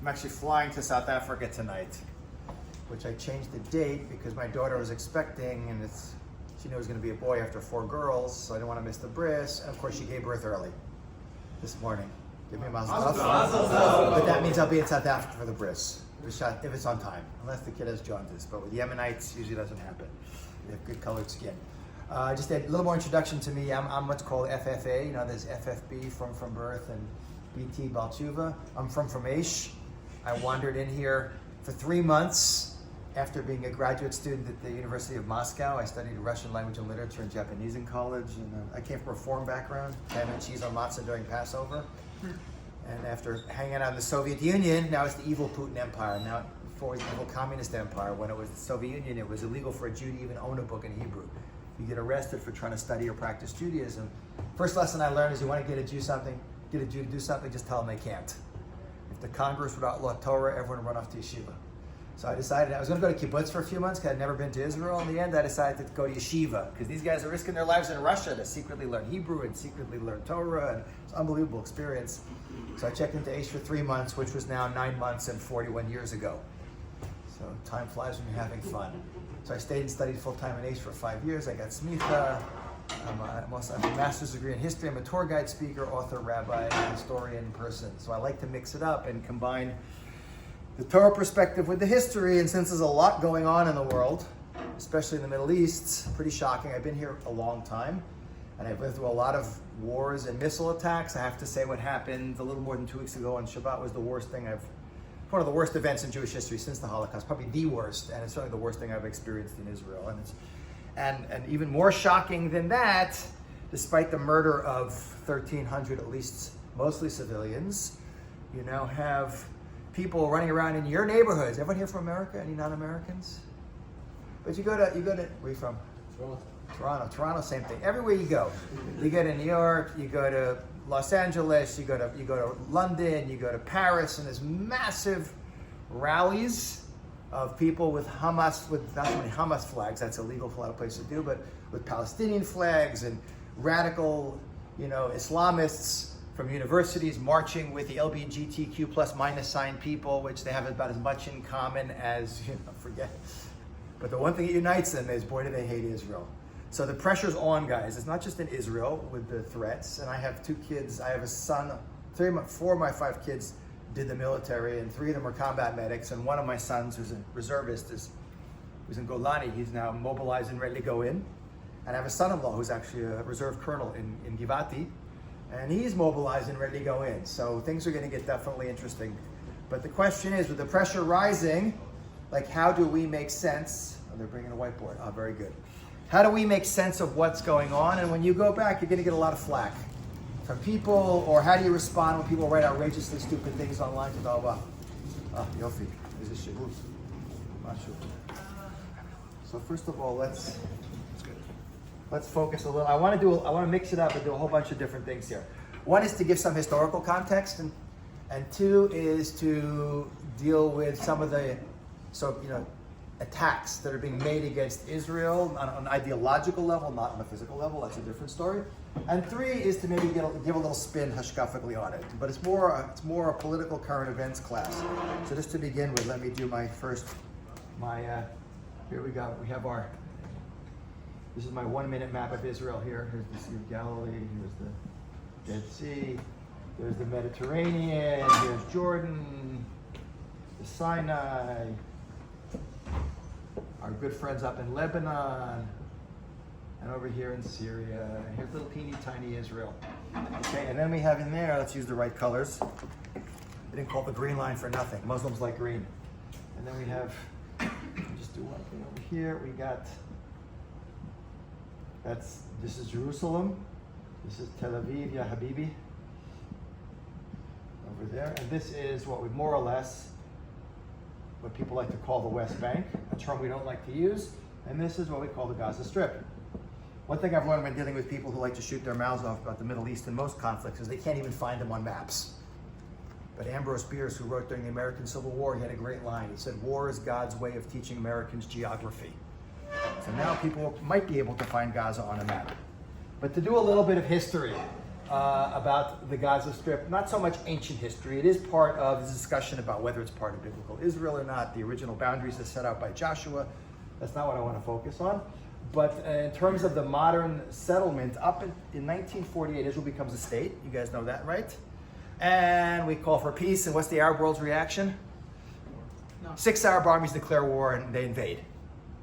actually flying to South Africa tonight, which I changed the date because my daughter was expecting, and she knew it was going to be a boy after 4 girls, so I didn't want to miss the bris. And of course, she gave birth early this morning. Give me a mazel tov. But that means I'll be in South Africa for the bris, if it's on time, unless the kid has jaundice. But with Yemenites, usually doesn't happen. They have good colored skin. Just a little more introduction to me. I'm what's called FFA. You know, there's FFB from birth and BT Balchuva. I'm from Aish. I wandered in here for 3 months after being a graduate student at the University of Moscow. I studied Russian language and literature and Japanese in college. And I came from a Reform background, ham and cheese on matzah during Passover. And after hanging out in the Soviet Union, now it's the evil Putin Empire. Now, before it was the evil Communist Empire, when it was the Soviet Union, it was illegal for a Jew to even own a book in Hebrew. You get arrested for trying to study or practice Judaism. First lesson I learned is you want to get a Jew to do something, just tell them they can't. If the Congress would outlaw Torah, everyone would run off to Yeshiva. So I decided I was going to go to kibbutz for a few months because I'd never been to Israel. In the end, I decided to go to Yeshiva because these guys are risking their lives in Russia to secretly learn Hebrew and secretly learn Torah, and it's an unbelievable experience. So I checked into Aish for 3 months, which was now 9 months and 41 years ago. So time flies when you're having fun. So I stayed and studied full-time in Aish for 5 years. I got smicha. I have a master's degree in history. I'm a tour guide, speaker, author, rabbi, historian person. So I like to mix it up and combine the Torah perspective with the history. And since there's a lot going on in the world, especially in the Middle East, pretty shocking. I've been here a long time, and I've been through a lot of wars and missile attacks. I have to say what happened a little more than 2 weeks ago on Shabbat was the worst thing one of the worst events in Jewish history since the Holocaust, probably the worst, and it's certainly the worst thing I've experienced in Israel. And even more shocking than that, despite the murder of 1,300, at least mostly civilians, you now have people running around in your neighborhoods. Everyone here from America? Any non-Americans? But you go to, where are you from? Toronto, same thing. Everywhere you go. You go to New York, you go to Los Angeles, you go to London, you go to Paris, and there's massive rallies of people with Hamas, with not so many Hamas flags, that's illegal for a lot of places to do, but with Palestinian flags and radical, Islamists from universities marching with the LGBTQ plus minus sign people, which they have about as much in common as, forget. But the one thing that unites them is, boy, do they hate Israel. So the pressure's on, guys. It's not just in Israel with the threats. And I have 2 kids. I have a son. 4 of my 5 kids did the military, and 3 of them are combat medics. And one of my sons, who's a reservist, who's in Golani. He's now mobilized and ready to go in. And I have a son-in-law who's actually a reserve colonel in Givati, and he's mobilized and ready to go in. So things are going to get definitely interesting. But the question is, with the pressure rising, how do we make sense? Oh, they're bringing a whiteboard. Oh, very good. How do we make sense of what's going on? And when you go back, you're going to get a lot of flack from people, or how do you respond when people write outrageously stupid things online? Yofi, is this shit? So first of all, let's focus a little. I want to mix it up and do a whole bunch of different things here. One is to give some historical context, and 2 is to deal with some of the attacks that are being made against Israel on an ideological level, not on a physical level. That's a different story. And 3 is to maybe give a little spin hashkafically on it. But it's more a political current events class. So just to begin with, let me do here we go. We have this is my 1-minute map of Israel here. Here's the Sea of Galilee, here's the Dead Sea, there's the Mediterranean, here's Jordan, the Sinai, our good friends up in Lebanon, and over here in Syria. And here's little teeny tiny Israel. Okay, and then we have in there, let's use the right colors. They didn't call it the green line for nothing. Muslims like green. And then we have, just do one thing over here. We got, this is Jerusalem. This is Tel Aviv, Ya Habibi. Over there. And this is what we more or less, what people like to call the West Bank, a term we don't like to use, and this is what we call the Gaza Strip. One thing I've learned when dealing with people who like to shoot their mouths off about the Middle East and most conflicts is they can't even find them on maps. But Ambrose Bierce, who wrote during the American Civil War, he had a great line. He said, "War is God's way of teaching Americans geography." So now people might be able to find Gaza on a map. But to do a little bit of history, about the Gaza Strip. Not so much ancient history. It is part of this discussion about whether it's part of biblical Israel or not. The original boundaries are set out by Joshua. That's not what I want to focus on. But in terms of the modern settlement, up in 1948, Israel becomes a state. You guys know that, right? And we call for peace. And what's the Arab world's reaction? No. 6 Arab armies declare war and they invade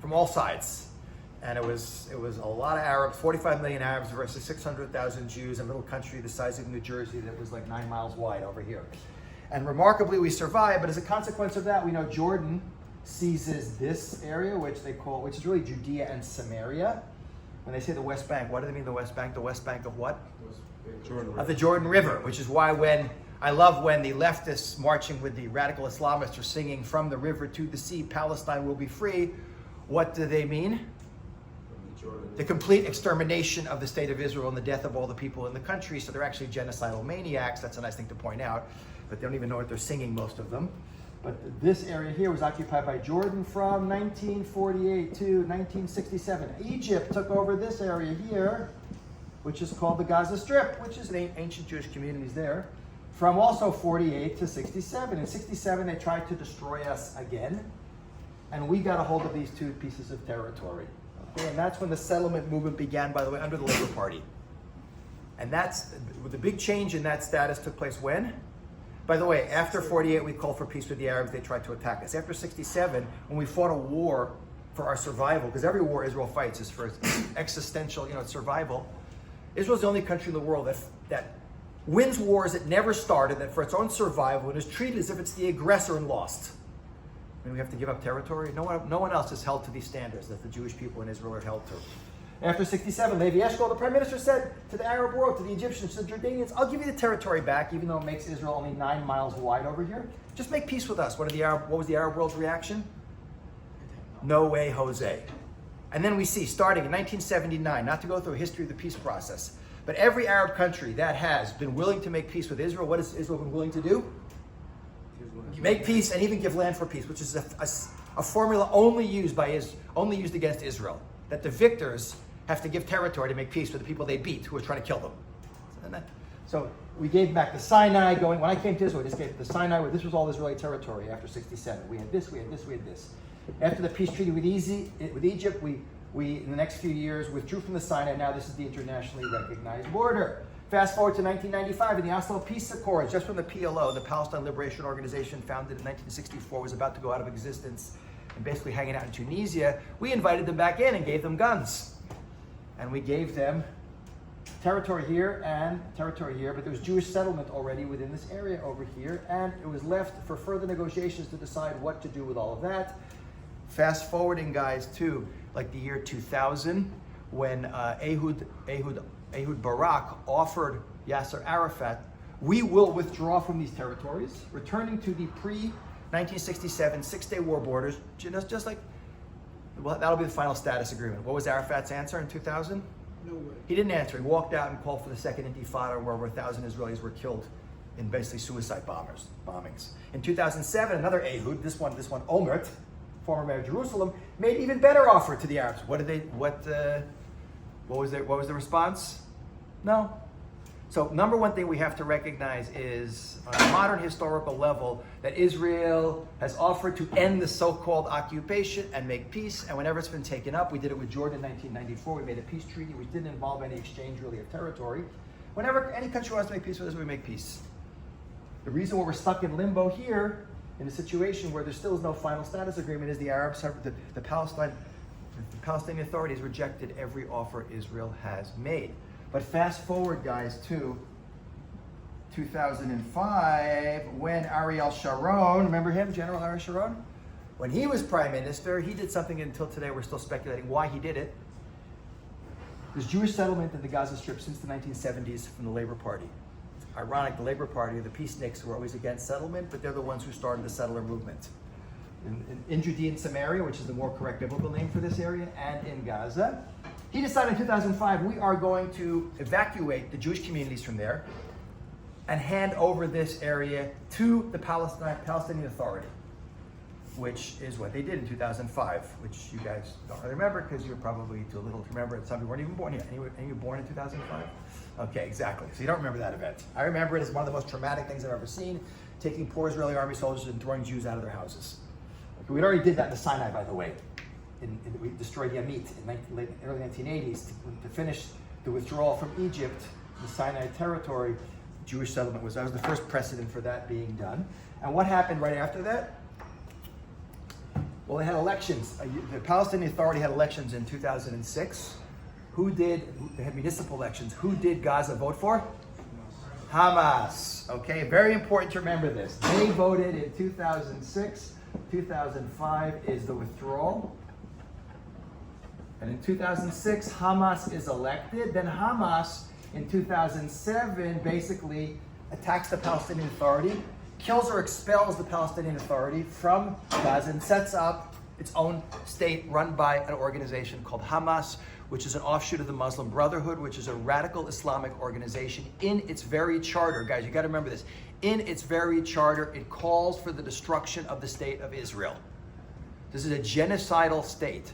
from all sides. And it was a lot of Arabs, 45 million Arabs versus 600,000 Jews, a little country the size of New Jersey that was like 9 miles wide over here. And remarkably, we survived. But as a consequence of that, we know Jordan seizes this area, which is really Judea and Samaria. When they say the West Bank, what do they mean the West Bank? The West Bank of what? Of the Jordan River, which is why I love when the leftists marching with the radical Islamists are singing from the river to the sea, Palestine will be free. What do they mean? The complete extermination of the state of Israel and the death of all the people in the country. So they're actually genocidal maniacs. That's a nice thing to point out. But they don't even know what they're singing, most of them. But this area here was occupied by Jordan from 1948 to 1967. Egypt took over this area here, which is called the Gaza Strip, which is an ancient Jewish communities there, from also 48 to 67. In 67, they tried to destroy us again, and we got a hold of these 2 pieces of territory. Okay? And that's when the settlement movement began, by the way, under the Labor Party. And that's the big change in that status took place when? By the way, after 48, we called for peace with the Arabs. They tried to attack us. After 67, when we fought a war for our survival, because every war Israel fights is for its existential, survival. Israel's the only country in the world that wins wars it never started, that for its own survival, and is treated as if it's the aggressor and lost. And we have to give up territory. No one else is held to these standards that the Jewish people in Israel are held to. After 67, Levi Eshkol, the prime minister, said to the Arab world, to the Egyptians, to the Jordanians, I'll give you the territory back, even though it makes Israel only 9 miles wide over here. Just make peace with us. What was the Arab world's reaction? No way, Jose. And then we see, starting in 1979, not to go through a history of the peace process, but every Arab country that has been willing to make peace with Israel, what has Israel been willing to do? Make peace and even give land for peace, which is a formula only used against Israel. That the victors have to give territory to make peace with the people they beat who are trying to kill them. So we gave back the Sinai when I came to Israel, we just gave the Sinai, where this was all Israeli territory after 67. We had this, we had this, we had this. After the peace treaty with Egypt, we in the next few years withdrew from the Sinai. Now this is the internationally recognized border. Fast forward to 1995 in the Oslo Peace Accords, just when the PLO, the Palestine Liberation Organization, founded in 1964, was about to go out of existence and basically hanging out in Tunisia, we invited them back in and gave them guns. And we gave them territory here and territory here, but there was Jewish settlement already within this area over here, and it was left for further negotiations to decide what to do with all of that. Fast forwarding, guys, to like the year 2000, when Ehud Barak offered Yasser Arafat, we will withdraw from these territories, returning to the pre-1967 Six-Day War borders, just like, well, that'll be the final status agreement. What was Arafat's answer in 2000? No way. He didn't answer. He walked out and called for the second Intifada, where over 1,000 Israelis were killed in basically suicide bombings. In 2007, another Ehud, this one Omert, former mayor of Jerusalem, made an even better offer to the Arabs. What was the response? No. So number one thing we have to recognize is, on a modern historical level, that Israel has offered to end the so-called occupation and make peace, and whenever it's been taken up, we did it with Jordan in 1994, we made a peace treaty which didn't involve any exchange really of territory. Whenever any country wants to make peace with us, we make peace. The reason why we're stuck in limbo here, in a situation where there still is no final status agreement, is the Arabs, the Palestinian authorities rejected every offer Israel has made. But fast forward, guys, to 2005, when Ariel Sharon, remember him, General Ariel Sharon? When he was prime minister, he did something until today we're still speculating why he did it. There's Jewish settlement in the Gaza Strip since the 1970s from the Labor Party. It's ironic, the Labor Party, the peaceniks, were always against settlement, but they're the ones who started the settler movement. In Judea and Samaria, which is the more correct biblical name for this area, and in Gaza. He decided in 2005, we are going to evacuate the Jewish communities from there and hand over this area to the Palestinian Authority. which is what they did in 2005, which you guys don't really remember because you're probably too little to remember it. Some people weren't even born yet. Any you born in 2005? Okay, exactly. So you don't remember that event. I remember it as one of the most traumatic things I've ever seen, taking poor Israeli army soldiers and throwing Jews out of their houses. Okay, we already did that in the Sinai, by the way. We destroyed Yamit in the early 1980s to finish the withdrawal from Egypt, the Sinai territory. Jewish settlement that was the first precedent for that being done. And what happened right after that? Well, they had elections. The Palestinian Authority had elections in 2006. They had municipal elections. Who did Gaza vote for? Hamas. Okay, very important to remember this. They voted in 2006. 2005 is the withdrawal. And in 2006, Hamas is elected. Then Hamas, in 2007, basically attacks the Palestinian Authority, kills or expels the Palestinian Authority from Gaza, and sets up its own state run by an organization called Hamas, which is an offshoot of the Muslim Brotherhood, which is a radical Islamic organization. In its very charter, guys, you got to remember this, in its very charter, it calls for the destruction of the state of Israel. This is a genocidal state.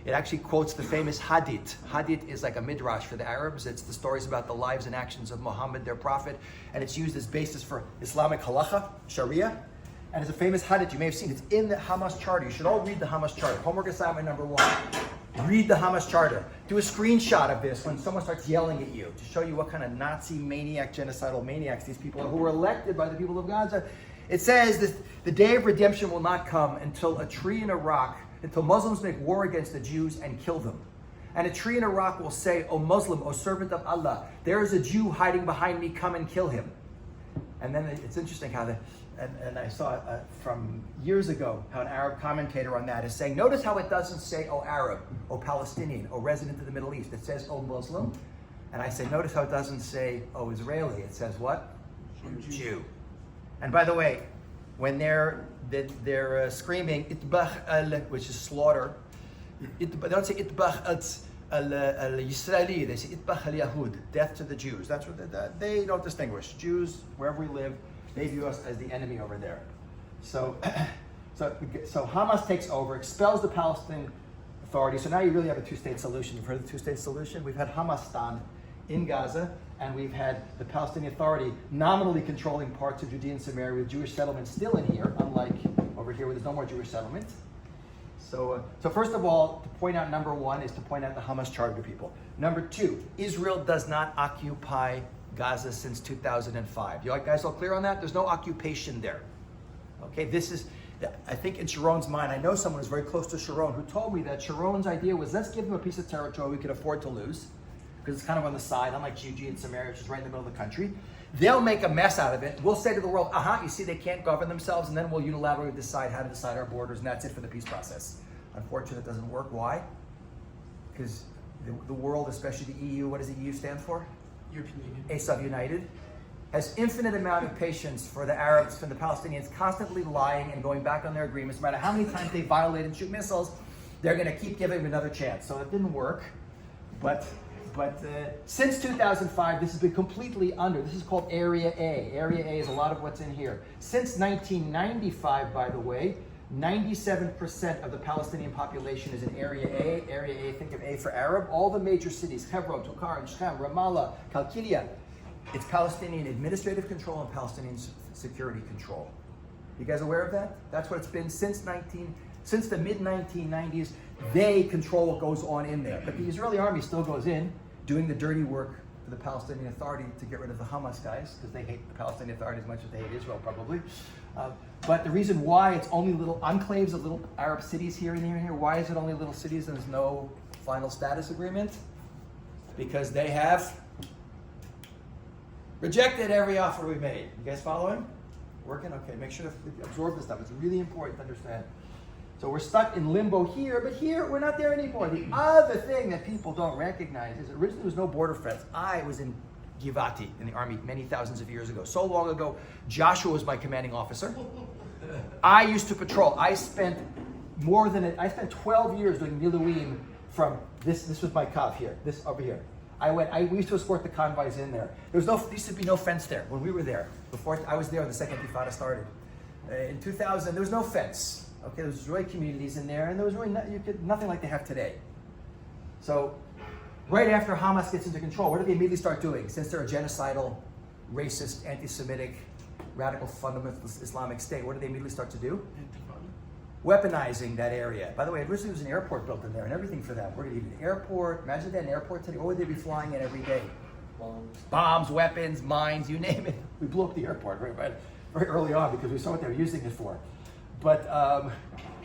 It actually quotes the famous Hadith. Hadith is like a midrash for the Arabs. It's the stories about the lives and actions of Muhammad, their prophet, and it's used as basis for Islamic halacha, Sharia. And it's a famous Hadith. You may have seen it. It's in the Hamas charter. You should all read the Hamas charter. Homework assignment number 1. Read the Hamas charter. Do a screenshot of this when someone starts yelling at you to show you what kind of Nazi maniac, genocidal maniacs these people are who were elected by the people of Gaza. It says that the day of redemption will not come until a tree in a rock, until Muslims make war against the Jews and kill them. And a tree in a rock will say, "O Muslim, O servant of Allah, there is a Jew hiding behind me, come and kill him." And then it's interesting how and I saw from years ago how an Arab commentator on that is saying, notice how it doesn't say, "O Arab, O Palestinian, O resident of the Middle East." It says, "O Muslim." And I say, notice how it doesn't say, "O Israeli." It says what? Jew. And by the way, when they're screaming "itbach al," which is slaughter, they don't say "itbach al Yisraeli." They say "itbach al Yahud," death to the Jews. That's what they don't distinguish. Jews, wherever we live, they view us as the enemy over there. So Hamas takes over, expels the Palestinian Authority. So now you really have a two-state solution. You've heard of the two-state solution. We've had Hamastan in Gaza, and we've had the Palestinian Authority nominally controlling parts of Judea and Samaria with Jewish settlements still in here, unlike over here where there's no more Jewish settlement. So first of all, to point out number 1 is to point out the Hamas charter to people. Number 2, Israel does not occupy Gaza since 2005. You guys all clear on that? There's no occupation there. Okay, this is, I think in Sharon's mind, I know someone who's very close to Sharon who told me that Sharon's idea was, let's give them a piece of territory we could afford to lose, because it's kind of on the side, unlike Judea and Samaria, which is right in the middle of the country. They'll make a mess out of it. We'll say to the world, you see, they can't govern themselves, and then we'll unilaterally decide how to decide our borders, and that's it for the peace process. Unfortunately, it doesn't work. Why? Because the world, especially the EU, what does the EU stand for? European Union. Esav United, has infinite amount of patience for the Arabs and the Palestinians constantly lying and going back on their agreements. No matter how many times they violate and shoot missiles, they're going to keep giving them another chance. So it didn't work. But since 2005, this has been completely under. This is called Area A. Area A is a lot of what's in here. Since 1995, by the way, 97% of the Palestinian population is in Area A. Area A, think of A for Arab. All the major cities, Hebron, Tulkarm, Shechem, Ramallah, Kalkilia, it's Palestinian administrative control and Palestinian security control. You guys aware of that? That's what it's been since the mid-1990s. They control what goes on in there. But the Israeli army still goes in, doing the dirty work for the Palestinian Authority to get rid of the Hamas guys, because they hate the Palestinian Authority as much as they hate Israel, probably. But the reason why it's only little enclaves of little Arab cities here and here and here, why is it only little cities and there's no final status agreement? Because they have rejected every offer we made. You guys following? Working? Okay, make sure to absorb this stuff. It's really important to understand. So we're stuck in limbo here, but here we're not there anymore. The other thing that people don't recognize is originally there was no border fence. I was in Givati in the army many thousands of years ago. So long ago, Joshua was my commanding officer. I used to patrol. I spent 12 years doing Miluim from this was my kav here, this over here. We used to escort the convoys in there. There used to be no fence there when we were there. Before I was there when the second Intifada started. In 2000, there was no fence. Okay, there was Israeli communities in there, and there was really nothing like they have today. So, right after Hamas gets into control, what do they immediately start doing? Since they're a genocidal, racist, anti-Semitic, radical fundamentalist Islamic state, what do they immediately start to do? Weaponizing that area. By the way, originally there was an airport built in there and everything for that. We're going to need an airport. Imagine that, an airport today. What would they be flying in every day? Bombs, weapons, mines, you name it. We blew up the airport very early on because we saw what they were using it for. But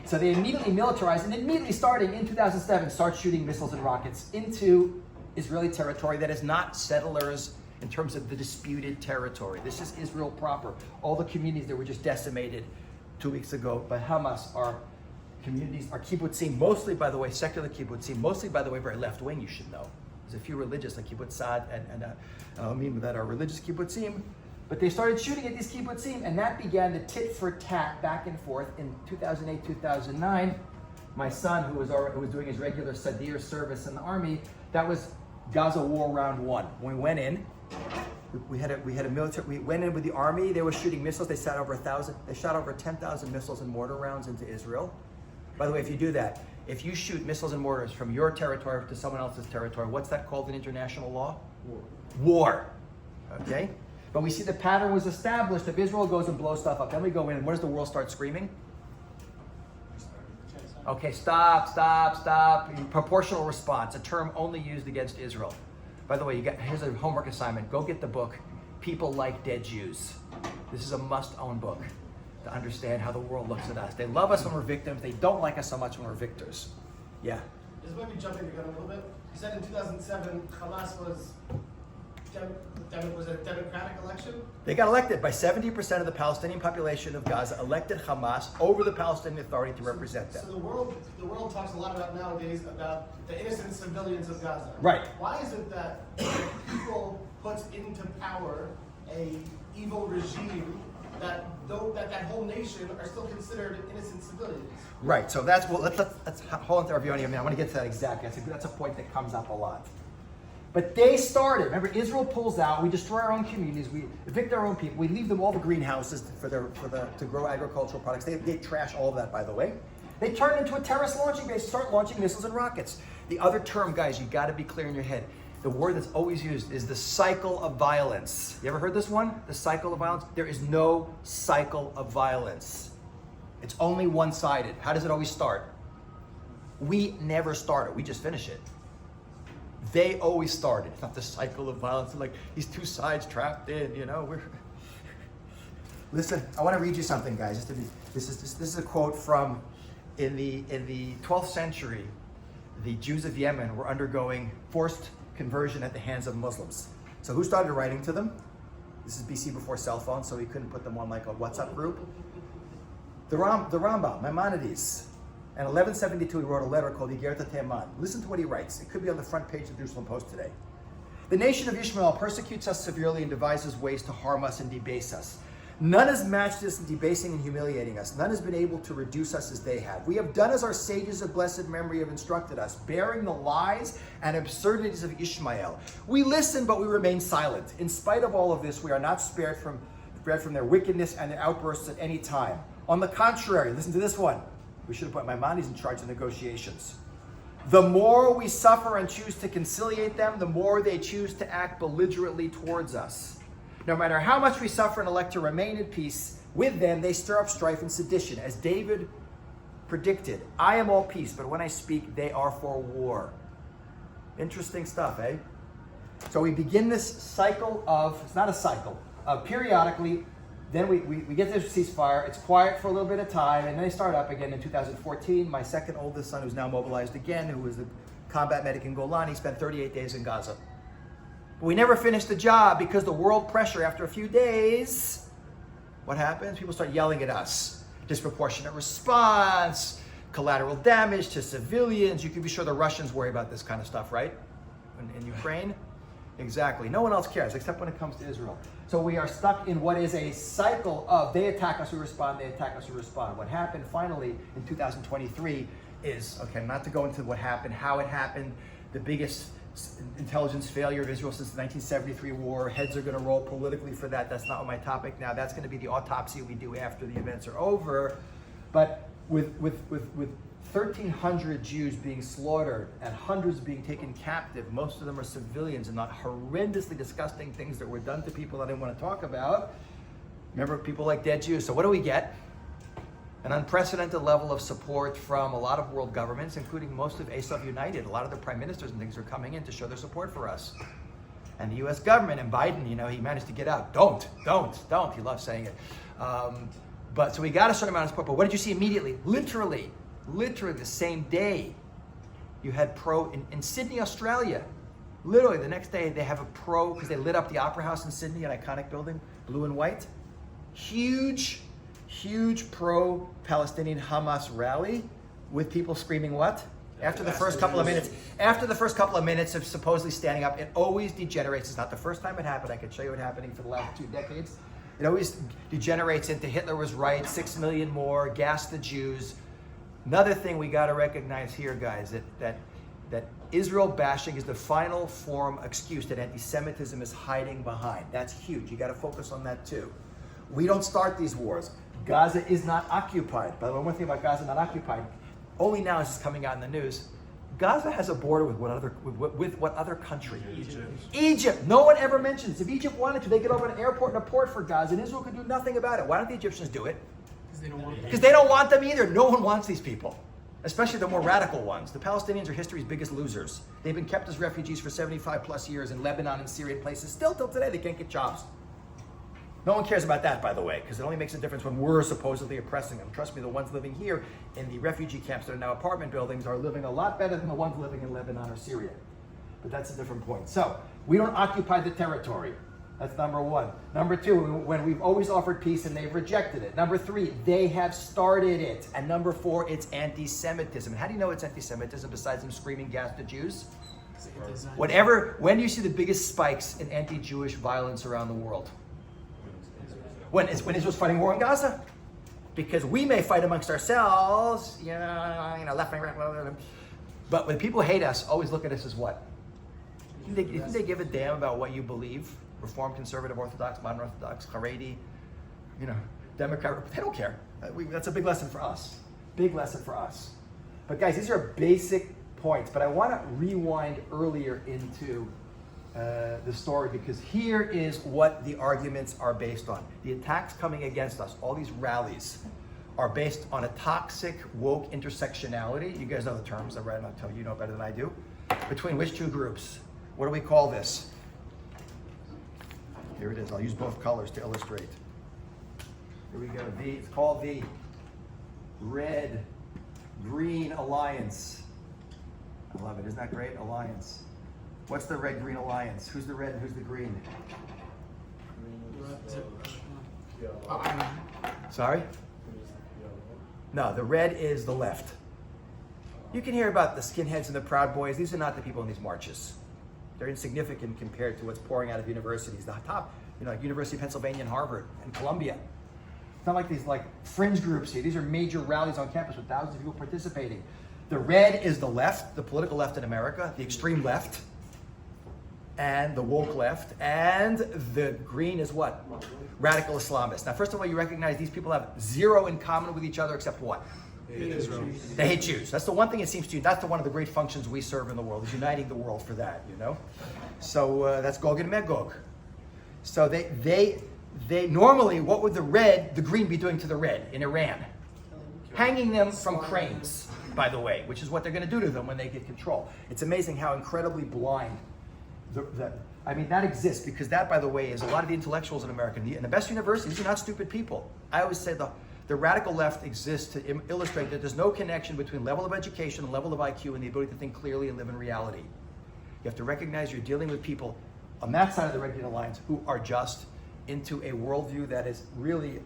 so they immediately militarized, and immediately starting in 2007, start shooting missiles and rockets into Israeli territory that is not settlers in terms of the disputed territory. This is Israel proper. All the communities that were just decimated 2 weeks ago by Hamas are communities, are kibbutzim, mostly, by the way, secular kibbutzim, mostly, by the way, very left-wing, you should know. There's a few religious, like kibbutz Sad and that are religious kibbutzim. But they started shooting at these kibbutzim, and that began the tit-for-tat back and forth in 2008, 2009. My son, who was doing his regular Sadir service in the army, that was Gaza War Round 1. When we went in, we had a military. We went in with the army. They were shooting missiles. They shot over 10,000 missiles and mortar rounds into Israel. By the way, if you do that, if you shoot missiles and mortars from your territory to someone else's territory, what's that called in international law? War. Okay. But we see the pattern was established. If Israel goes and blows stuff up, then we go in, and what does the world start screaming? Okay, stop. Proportional response, a term only used against Israel. By the way, here's a homework assignment. Go get the book, People Like Dead Jews. This is a must-own book to understand how the world looks at us. They love us when we're victims. They don't like us so much when we're victors. Yeah? This might be jumping the gun a little bit. You said in 2007, Hamas was a democratic election? They got elected by 70% of the Palestinian population of Gaza, elected Hamas over the Palestinian Authority to represent them. So the world talks a lot about nowadays about the innocent civilians of Gaza. Right. Why is it that people put into power a evil regime that whole nation are still considered innocent civilians? Right. So let's hold on to our view on here. I want to get to that exactly. That's a point that comes up a lot. But they started. Remember, Israel pulls out. We destroy our own communities. We evict our own people. We leave them all the greenhouses to grow agricultural products. They trash all of that, by the way. They turn into a terrorist launching base, start launching missiles and rockets. The other term, guys, you got to be clear in your head. The word that's always used is the cycle of violence. You ever heard this one? The cycle of violence? There is no cycle of violence. It's only one-sided. How does it always start? We never start it. We just finish it. They always started. It's not the cycle of violence. Like these two sides trapped in. Listen, I want to read you something, guys. This is a quote from in the 12th century. The Jews of Yemen were undergoing forced conversion at the hands of Muslims. So who started writing to them? This is BC before cell phones, so he couldn't put them on like a WhatsApp group. The Rambam, Maimonides. In 1172, he wrote a letter called Igerta Teman. Listen to what he writes. It could be on the front page of the Jerusalem Post today. The nation of Ishmael persecutes us severely and devises ways to harm us and debase us. None has matched us in debasing and humiliating us. None has been able to reduce us as they have. We have done as our sages of blessed memory have instructed us, bearing the lies and absurdities of Ishmael. We listen, but we remain silent. In spite of all of this, we are not spared from their wickedness and their outbursts at any time. On the contrary, listen to this one. We should have put Maimonides in charge of negotiations. The more we suffer and choose to conciliate them, the more they choose to act belligerently towards us. No matter how much we suffer and elect to remain in peace with them, they stir up strife and sedition. As David predicted, I am all peace, but when I speak, they are for war. Interesting stuff, eh? So we begin this cycle of, it's not a cycle, periodically. Then we get this ceasefire. It's quiet for a little bit of time, and then they start up again in 2014. My second oldest son, who's now mobilized again, who was the combat medic in Golan, he spent 38 days in Gaza. But we never finished the job because the world pressure, after a few days, what happens? People start yelling at us. Disproportionate response, collateral damage to civilians. You can be sure the Russians worry about this kind of stuff, right? In Ukraine? Exactly. No one else cares except when it comes to Israel. So we are stuck in what is a cycle of they attack us, we respond, they attack us, we respond. What happened finally in 2023 is, okay, not to go into what happened, how it happened, the biggest intelligence failure of Israel since the 1973 war. Heads are going to roll politically for that. That's not my topic now. That's going to be the autopsy we do after the events are over. But with 1,300 Jews being slaughtered and hundreds being taken captive, most of them are civilians, and not horrendously disgusting things that were done to people I didn't want to talk about. Remember, people like dead Jews. So what do we get? An unprecedented level of support from a lot of world governments, including most of ASOV United. A lot of the prime ministers and things are coming in to show their support for us. And the US government and Biden, you know, he managed to get out. Don't. He loves saying it. But so we got a certain amount of support. But what did you see immediately? Literally the same day, you had in Sydney, Australia. Literally the next day, they have a because they lit up the Opera House in Sydney, an iconic building, blue and white. Huge pro-Palestinian Hamas rally with people screaming what? After the first couple of minutes of supposedly standing up, it always degenerates. It's not the first time it happened. I could show you it happening for the last 2 decades. It always degenerates into Hitler was right, 6 million more, gas the Jews. Another thing we got to recognize here, guys, that Israel bashing is the final form excuse that anti-Semitism is hiding behind. That's huge. You got to focus on that too. We don't start these wars. Gaza is not occupied. By the way, one thing about Gaza not occupied, only now is this coming out in the news. Gaza has a border with what other country? Egypt. No one ever mentions. If Egypt wanted to, they could open an airport and a port for Gaza, and Israel could do nothing about it. Why don't the Egyptians do it? Because they don't want them either. No one wants these people, especially the more radical ones. The Palestinians are history's biggest losers. They've been kept as refugees for 75 plus years in Lebanon and Syria places. Still till today, they can't get jobs. No one cares about that, by the way, because it only makes a difference when we're supposedly oppressing them. Trust me, the ones living here in the refugee camps that are now apartment buildings are living a lot better than the ones living in Lebanon or Syria. But that's a different point. So, we don't occupy the territory. That's number one. Number two, when we've always offered peace and they've rejected it. Number three, they have started it. And number four, it's anti-Semitism. And how do you know it's anti-Semitism besides them screaming gas to Jews? When do you see the biggest spikes in anti-Jewish violence around the world? When Israel's fighting war in Gaza? Because we may fight amongst ourselves, left, right, but when people hate us, always look at us as what? You think they give a damn about what you believe? Reformed, conservative, Orthodox, modern Orthodox, Haredi, Democrat, they don't care. That's a big lesson for us. Big lesson for us. But guys, these are basic points, but I want to rewind earlier into the story, because here is what the arguments are based on. The attacks coming against us, all these rallies, are based on a toxic, woke intersectionality. You guys know the terms, I'll tell you know better than I do. Between which two groups? What do we call this? Here it is. I'll use both colors to illustrate. Here we go. It's called the Red-Green Alliance. I love it. Isn't that great? Alliance. What's the Red-Green Alliance? Who's the red and who's the green? Sorry? No, the red is the left. You can hear about the skinheads and the Proud Boys. These are not the people in these marches. They're insignificant compared to what's pouring out of universities. The top, like University of Pennsylvania and Harvard and Columbia. It's not like these fringe groups here. These are major rallies on campus with thousands of people participating. The red is the left, the political left in America, the extreme left, and the woke left, and the green is what? Radical Islamists. Now, first of all, you recognize these people have zero in common with each other except what? They hate Jews. That's the one thing it seems to you. That's one of the great functions we serve in the world, is uniting the world for that, So that's Gog and Magog. So they normally, what would the green be doing to the red in Iran? Hanging them from cranes, by the way, which is what they're going to do to them when they get control. It's amazing how incredibly blind that exists, because that, by the way, is a lot of the intellectuals in America. And the best universities, these are not stupid people. I always say the radical left exists to illustrate that there's no connection between level of education and level of IQ and the ability to think clearly and live in reality. You have to recognize you're dealing with people on that side of the Red-Green Alliance who are just into a worldview that is really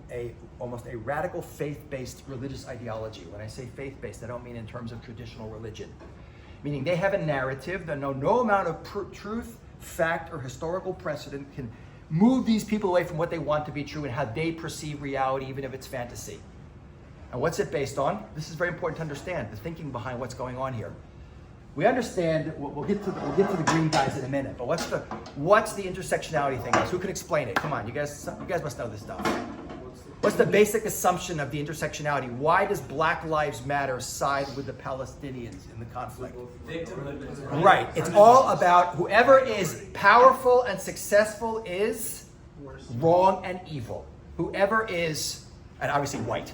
almost a radical faith-based religious ideology. When I say faith-based, I don't mean in terms of traditional religion. Meaning they have a narrative that no amount of truth, fact, or historical precedent can move these people away from what they want to be true and how they perceive reality, even if it's fantasy. And what's it based on? This is very important to understand, the thinking behind what's going on here. We understand, we'll get to the green guys in a minute, but what's the intersectionality thing, guys? Who can explain it? Come on, you guys must know this stuff. What's the What's the basic assumption of the intersectionality? Why does Black Lives Matter side with the Palestinians in the conflict? Right. It's all about whoever is powerful and successful is wrong and evil. Whoever is, and obviously white,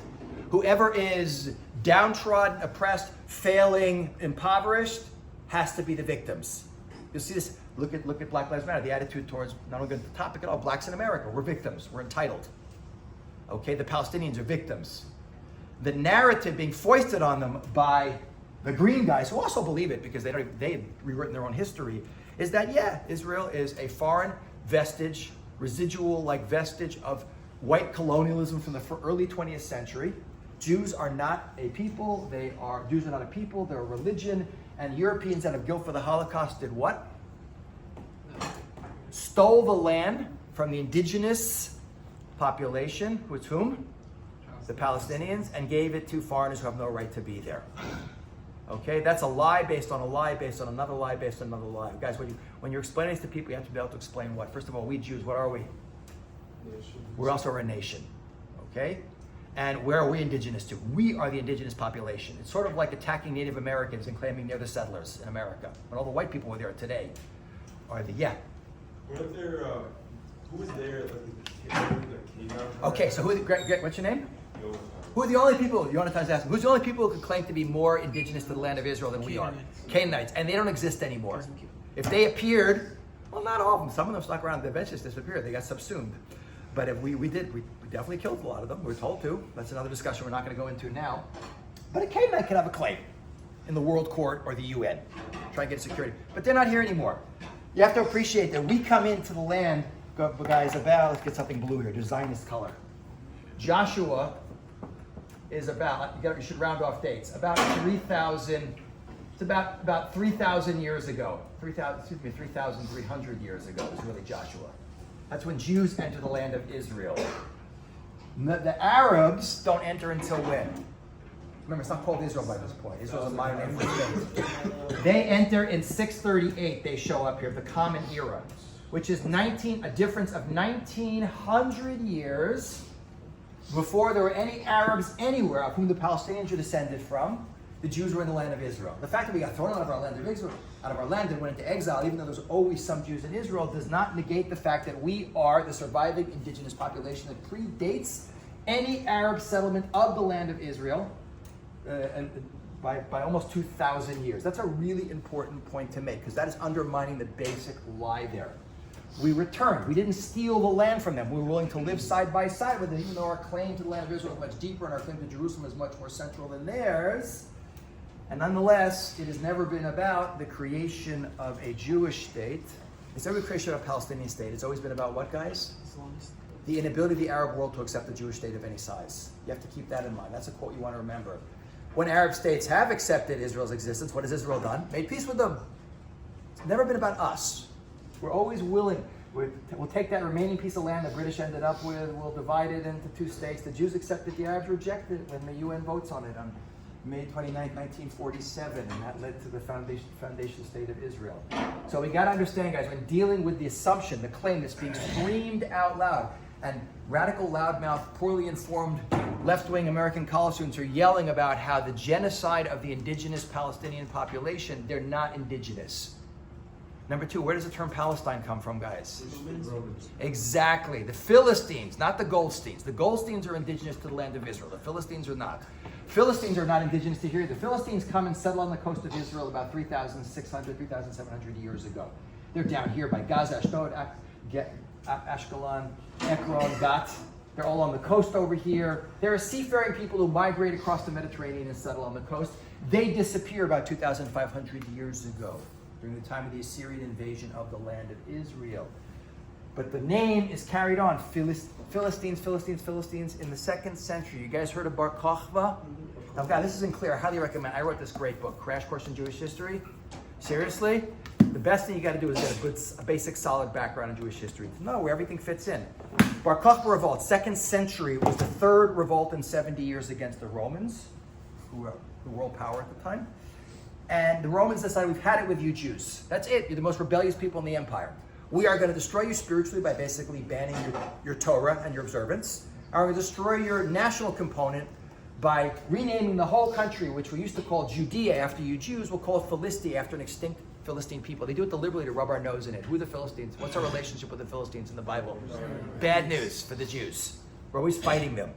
whoever is downtrodden, oppressed, failing, impoverished, has to be the victims. You'll see this. Look at Black Lives Matter. The attitude towards not only the topic at all, blacks in America. We're victims. We're entitled. Okay, the Palestinians are victims. The narrative being foisted on them by the green guys, who also believe it because they've rewritten their own history, is that Israel is a foreign vestige, residual-like vestige of white colonialism from the early 20th century. Jews are not a people. Jews are not a people. They're a religion. And Europeans that have guilt for the Holocaust did what? Stole the land from the indigenous population, who is whom? The Palestinians, and gave it to foreigners who have no right to be there. Okay, that's a lie based on a lie based on another lie based on another lie. Guys, when you're explaining this to people, you have to be able to explain what. First of all, we Jews, what are we? We're also a nation. Okay? And where are we indigenous to? We are the indigenous population. It's sort of like attacking Native Americans and claiming they're the settlers in America. When all the white people were there today are the, Weren't there, who was there? Okay, so what's your name? Who are the only people, Yonathan's asking, who's the only people who could claim to be more indigenous to the land of Israel than we are? Canaanites. And they don't exist anymore. If they appeared, well, not all of them. Some of them stuck around. They eventually disappeared. They got subsumed. But if we definitely killed a lot of them. We're told to. That's another discussion we're not going to go into now. But a Canaanite could have a claim in the World Court or the UN. Try and get security. But they're not here anymore. You have to appreciate that we come into the land, guys, let's get something blue here, Zionist color. Joshua is about, you should round off dates, about 3,000, it's about 3,000 years ago. 3,300 years ago is really Joshua. That's when Jews enter the land of Israel. The Arabs don't enter until when? Remember, it's not called Israel by this point. Israel's a modern name for state. They enter in 638, they show up here, the Common Era, which is a difference of 1,900 years before there were any Arabs anywhere of whom the Palestinians are descended from. The Jews were in the land of Israel. The fact that we got thrown out of our land and went into exile, even though there's always some Jews in Israel, does not negate the fact that we are the surviving indigenous population that predates any Arab settlement of the land of Israel by almost 2,000 years. That's a really important point to make because that is undermining the basic lie there. We returned. We didn't steal the land from them. We were willing to live side by side with them, even though our claim to the land of Israel is much deeper and our claim to Jerusalem is much more central than theirs. And nonetheless, it has never been about the creation of a Jewish state. It's never the creation of a Palestinian state. It's always been about what, guys? The inability of the Arab world to accept a Jewish state of any size. You have to keep that in mind. That's a quote you want to remember. When Arab states have accepted Israel's existence, what has Israel done? Made peace with them. It's never been about us. We're always willing. We'll take that remaining piece of land the British ended up with, we'll divide it into two states. The Jews accepted, the Arabs rejected it when the UN votes on it on May 29, 1947, and that led to the foundation state of Israel. So we got to understand, guys, when dealing with the assumption, the claim that's being screamed out loud, and radical, loudmouth, poorly informed left-wing American college students are yelling about how the genocide of the indigenous Palestinian population, they're not indigenous. Number two, where does the term Palestine come from, guys? Romans. Exactly. The Philistines, not the Goldsteins. The Goldsteins are indigenous to the land of Israel. The Philistines are not. Philistines are not indigenous to here. The Philistines come and settle on the coast of Israel about 3,600, 3,700 years ago. They're down here by Gaza, Ashdod, Ashkelon, Ekron, Gat. They're all on the coast over here. There are seafaring people who migrate across the Mediterranean and settle on the coast. They disappear about 2,500 years ago, during the time of the Assyrian invasion of the land of Israel. But the name is carried on. Philistines in the 2nd century. You guys heard of Bar Kokhba? Now, God, this isn't clear. I highly recommend. I wrote this great book, Crash Course in Jewish History. Seriously? The best thing you got to do is get a basic, solid background in Jewish history to know where everything fits in. Bar Kokhba revolt, 2nd century, was the 3rd revolt in 70 years against the Romans, who were the world power at the time. And the Romans decided, we've had it with you Jews. That's it. You're the most rebellious people in the empire. We are going to destroy you spiritually by basically banning your Torah and your observance. I'm going to destroy your national component by renaming the whole country, which we used to call Judea after you Jews, we'll call it Philistia after an extinct Philistine people. They do it deliberately to rub our nose in it. Who are the Philistines? What's our relationship with the Philistines in the Bible? Bad news for the Jews. We're always fighting them.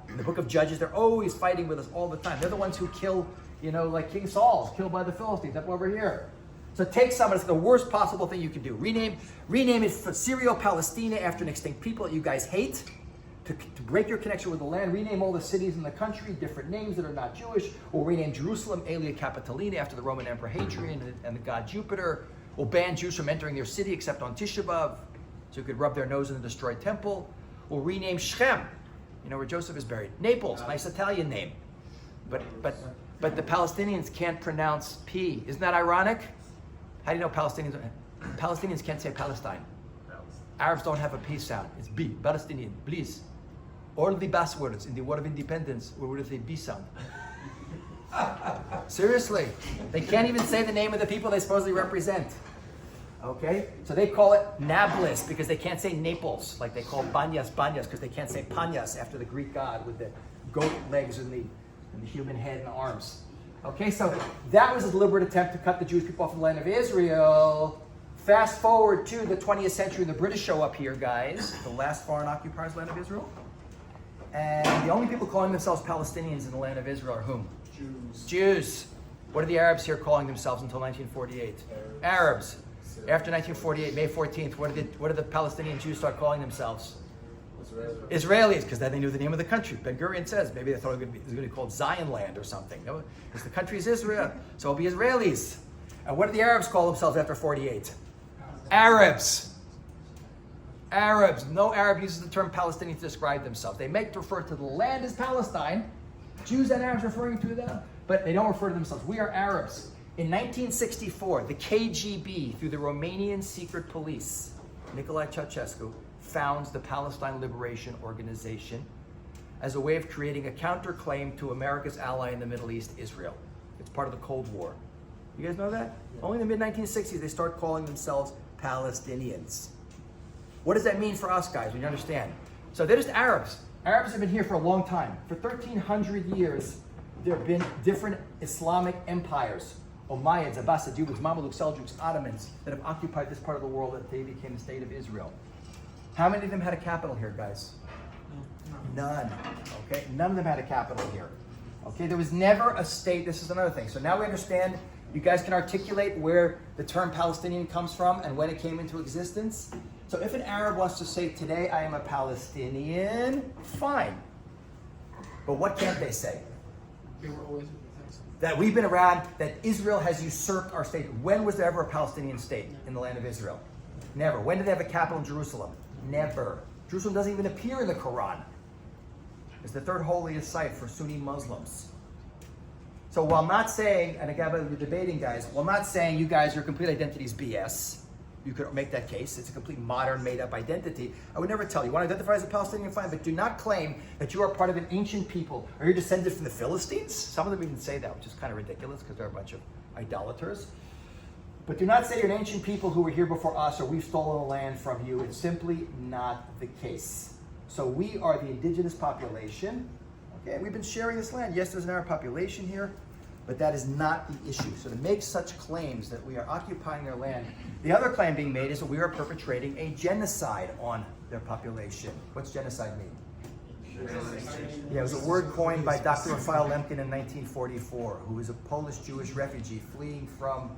In the book of Judges, they're always fighting with us all the time. They're the ones who kill, like King Saul's killed by the Philistines up over here. So take some, it's the worst possible thing you can do. Rename it for Syrio-Palestina after an extinct people that you guys hate. To break your connection with the land, rename all the cities in the country, different names that are not Jewish. We'll rename Jerusalem Aelia Capitolina after the Roman Emperor Hadrian and the god Jupiter. We'll ban Jews from entering their city except on Tisha B'Av, so you could rub their nose in the destroyed temple. We'll rename Shechem, where Joseph is buried. Naples, nice Italian name. But the Palestinians can't pronounce P. Isn't that ironic? How do you know Palestinians can't say Palestine? Arabs don't have a P sound. It's B, Palestinian, please. All the buzzwords in the War of Independence were with a B sound. Seriously. They can't even say the name of the people they supposedly represent. Okay? So they call it Nablus because they can't say Naples, like they call Banyas because they can't say Panyas after the Greek god with the goat legs and the human head and arms. Okay, so that was a deliberate attempt to cut the Jewish people off the land of Israel. Fast forward to the 20th century, the British show up here, guys, the last foreign occupiers land of Israel. And the only people calling themselves Palestinians in the land of Israel are whom? Jews. What are the Arabs here calling themselves until 1948? Arabs. After 1948, May 14th, what did the Palestinian Jews start calling themselves? Israelis, because then they knew the name of the country. Ben Gurion says maybe they thought it was going to be called Zion land or something. No, because the country is Israel, so it'll be Israelis. And what did the Arabs call themselves after 48? Arabs. Arabs. No Arab uses the term Palestinian to describe themselves. They make refer to the land as Palestine. Jews and Arabs referring to them, but they don't refer to themselves. We are Arabs. In 1964, the KGB, through the Romanian secret police, Nicolae Ceausescu, founds the Palestine Liberation Organization as a way of creating a counterclaim to America's ally in the Middle East, Israel. It's part of the Cold War. You guys know that? Yeah. Only in the mid-1960s, they start calling themselves Palestinians. What does that mean for us, guys, when you understand? So they're just Arabs. Arabs have been here for a long time. For 1,300 years, there have been different Islamic empires. Umayyads, Abbasids, Mamluks, Seljuks, Ottomans that have occupied this part of the world that they became the state of Israel. How many of them had a capital here, guys? None. Okay, none of them had a capital here. Okay, there was never a state. This is another thing. So now we understand. You guys can articulate where the term Palestinian comes from and when it came into existence. So if an Arab wants to say, today I am a Palestinian, fine. But what can't they say? They were always That we've been around, that Israel has usurped our state. When was there ever a Palestinian state in the land of Israel? Never. When did they have a capital in Jerusalem? Never. Jerusalem doesn't even appear in the Quran. It's the third holiest site for Sunni Muslims. So while I'm not saying, and again, we're debating, guys, while I'm not saying you guys, your complete identity is BS, you could make that case, it's a complete modern made-up identity, I would never tell you. You want to identify as a Palestinian, fine, but do not claim that you are part of an ancient people, or you're descended from the Philistines. Some of them even say that, which is kind of ridiculous, because they're a bunch of idolaters. But do not say you're an ancient people who were here before us, or we've stolen the land from you. It's simply not the case. So we are the indigenous population. Okay, we've been sharing this land. Yes, there's an Arab population here, but that is not the issue. So to make such claims that we are occupying their land, the other claim being made is that we are perpetrating a genocide on their population. What's genocide mean? Yeah, it was a word coined by Dr. Raphael Lemkin in 1944, who was a Polish Jewish refugee fleeing from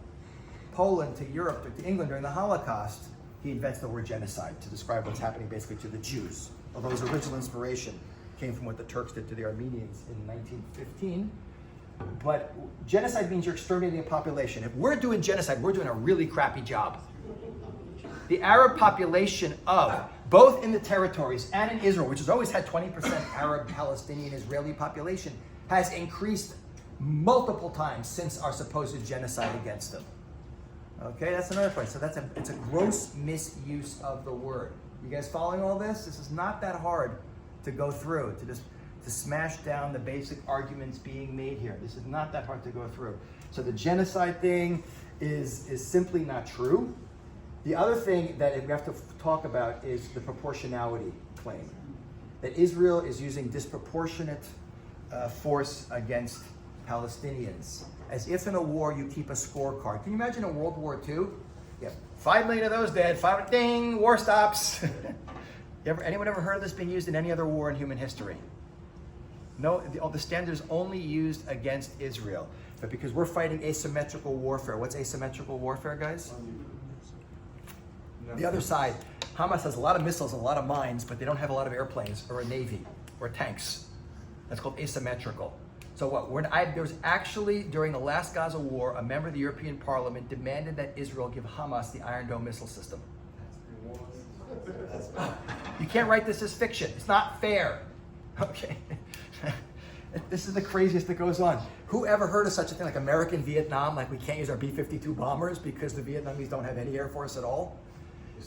Poland to Europe, to England during the Holocaust. He invents the word genocide to describe what's happening basically to the Jews, although his original inspiration came from what the Turks did to the Armenians in 1915. But genocide means you're exterminating a population. If we're doing genocide, we're doing a really crappy job. The Arab population of, both in the territories and in Israel, which has always had 20% Arab, Palestinian, Israeli population, has increased multiple times since our supposed genocide against them. Okay, that's another point. So it's a gross misuse of the word. You guys following all this? This is not that hard to go through, to smash down the basic arguments being made here. This is not that hard to go through. So the genocide thing is simply not true. The other thing that we have to talk about is the proportionality claim. that Israel is using disproportionate force against Palestinians. As if in a war you keep a scorecard. Can you imagine in World War II? Yeah, 5 million of those dead, ding, war stops. Anyone ever heard of this being used in any other war in human history? No, the standard is only used against Israel. But because we're fighting asymmetrical warfare. What's asymmetrical warfare, guys? The other side, Hamas has a lot of missiles and a lot of mines, but they don't have a lot of airplanes or a navy or tanks. That's called asymmetrical. So what? There was actually, during the last Gaza war, a member of the European Parliament demanded that Israel give Hamas the Iron Dome missile system. You can't write this as fiction. It's not fair. Okay. This is the craziest that goes on. Who ever heard of such a thing like American Vietnam? Like we can't use our B-52 bombers because the Vietnamese don't have any air force at all?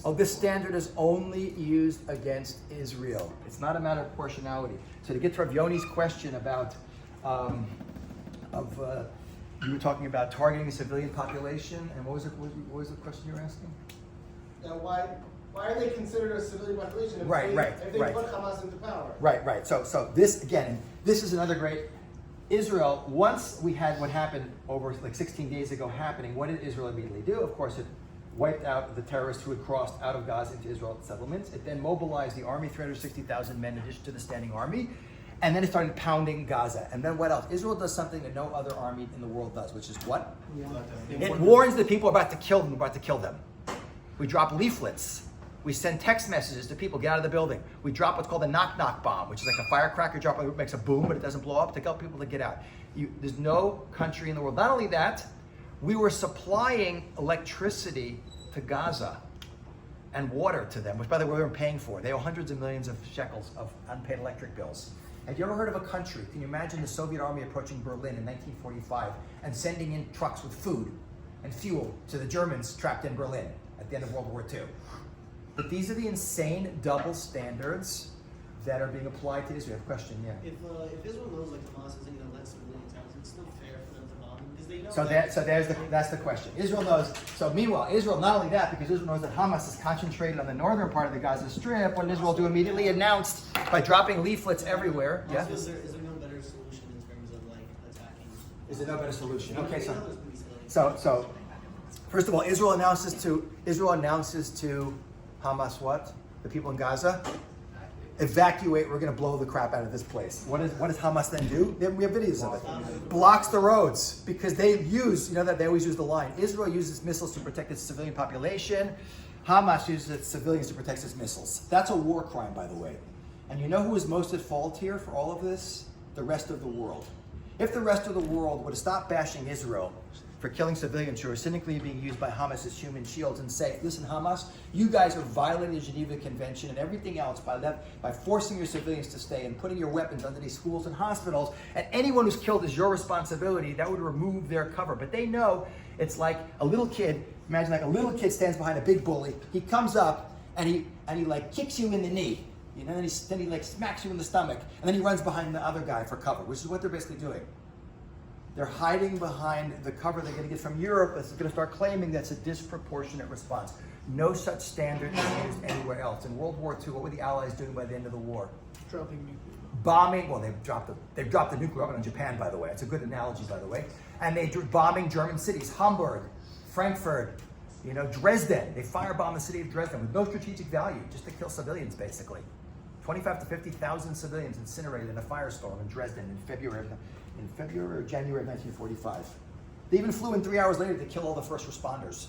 Oh, this standard is only used against Israel. It's not a matter of proportionality. So to get to Rav Yoni's question about, you were talking about targeting the civilian population, and what was the question you were asking? Why are they considered a civilian population if they put Hamas into power? Right. So this, again, this is another great, Israel, once we had what happened over like 16 days ago happening, what did Israel immediately do? Of course, it wiped out the terrorists who had crossed out of Gaza into Israel settlements. It then mobilized the army, 360,000 men in addition to the standing army. And then it started pounding Gaza. And then what else? Israel does something that no other army in the world does, which is what? It warns the people about to kill them, We drop leaflets. We send text messages to people, get out of the building. We drop what's called a knock-knock bomb, which is like a firecracker drop, it makes a boom, but it doesn't blow up, to tell people to get out. There's no country in the world. Not only that, we were supplying electricity to Gaza and water to them, which, by the way, we were paying for. They owe hundreds of millions of shekels of unpaid electric bills. Have you ever heard of a country? Can you imagine the Soviet army approaching Berlin in 1945 and sending in trucks with food and fuel to the Germans trapped in Berlin at the end of World War II? But these are the insane double standards that are being applied to Israel. Question, yeah. If Israel knows like Hamas isn't going to let civilians out, is it still fair for them to bomb them? Because they know. That's the question. Israel knows. So meanwhile, Israel, not only that, because Israel knows that Hamas is concentrated on the northern part of the Gaza Strip, what did Israel do immediately? Announced by dropping leaflets everywhere. Yeah. Is there no better solution in terms of like attacking? Is there no better solution? Okay, so first of all, Israel announces to Hamas what? The people in Gaza? Evacuate, we're going to blow the crap out of this place. What does Hamas then do? We have videos of it. Blocks the roads because they use, that they always use the line. Israel uses missiles to protect its civilian population. Hamas uses its civilians to protect its missiles. That's a war crime, by the way. And you know who is most at fault here for all of this? The rest of the world. If the rest of the world would have stopped bashing Israel for killing civilians who are cynically being used by Hamas as human shields and say, listen, Hamas, you guys are violating the Geneva Convention and everything else by forcing your civilians to stay and putting your weapons underneath schools and hospitals, and anyone who's killed is your responsibility, that would remove their cover. But they know it's like a little kid, imagine like a little kid stands behind a big bully, he comes up and he like kicks you in the knee, then he like smacks you in the stomach, and then he runs behind the other guy for cover, which is what they're basically doing. They're hiding behind the cover they're going to get from Europe that's going to start claiming that's a disproportionate response. No such standard is used anywhere else. In World War II, what were the Allies doing by the end of the war? Dropping nuclear. Bombing. Well, they've dropped the nuclear weapon on Japan, by the way. It's a good analogy, by the way. And they bombing German cities, Hamburg, Frankfurt, Dresden. They firebomb the city of Dresden with no strategic value, just to kill civilians, basically. 25 to 50,000 civilians incinerated in a firestorm in Dresden in February or January of 1945. They even flew in 3 hours later to kill all the first responders.